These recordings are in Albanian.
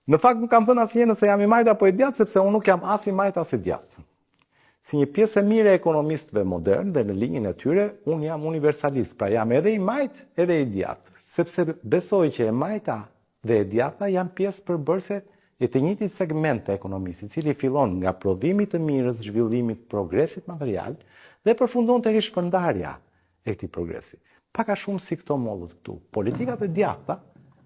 Në fakt nuk kam thënë asnjë nëse jam i majt apo i djathtë, sepse unë nuk jam as i majt as i djathtë. Si një pjesë e mirë e ekonomistëve modern dhe në linjën e tyre, unë jam universalist, pra jam edhe i majt edhe i djathtë, sepse besoj që e majta dhe e djathta janë pjesë përbërëse e të njëjtit segment të ekonomisë, i cili fillon nga prodhimi të mirës, zhvillimit, progresit material dhe përfundon te rishpërndarja e këtij progresi. Pak a shumë si këto mollët këtu. Politikat e djathta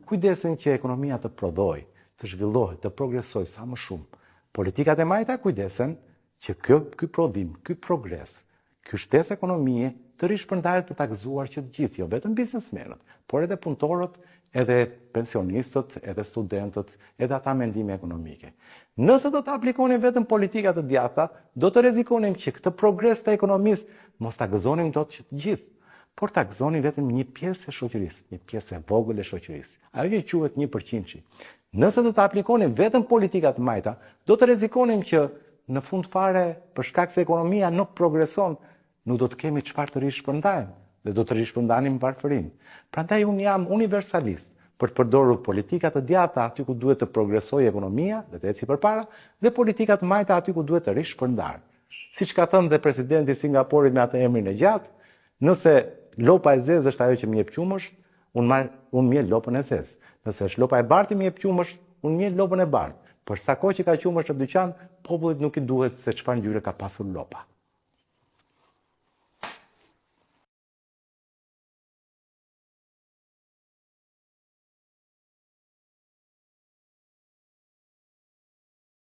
kujdesen që ekonomia të prodhojë, të zhvillohet, të progresoj sa më shumë. Politikat e majta kujdesen që ky prodhim, ky progres, ky shtesë ekonomie të rishpërndahet për ta gëzuar që të gjithë, jo vetëm biznesmenët, por edhe punëtorët, edhe pensionistët, edhe studentët, edhe ata me ndihmë ekonomike. Nëse do të aplikonim vetëm politikat e djathta, do të rrezikonim që këtë progres të ekonomisë mos ta gëzonim dot që të gjithë, por ta gëzonim vetëm një pjesë e shoqërisë, një pjesë e vogël e shoqërisë. Ajo që quhet 1%. Nëse do të aplikonim vetëm politikat majta, do të rrezikonim që në fund fare, për shkak se ekonomia nuk progreson, nuk do të kemi çfarë të rishpërndajmë dhe do të rishpërndanim varfërinë. Prandaj unë jam universalist për të përdorur politikat të djathta aty ku duhet të progresojë ekonomia dhe të ecë përpara, dhe politikat majta aty ku duhet të rishpërndarë. Siç ka thënë dhe presidenti i Singapurit me atë emrin e gjatë, nëse lopa e zezë është ajo që më jep qumësht, unë mjell lopën e zezë. Nëse është lopa e bardhë më jep qumësht, unë mjell lopën e bardhë. Për sa kohë që ka qumësht në dyqan, popullit nuk i duhet se çfarë ngjyre ka pasur lopa.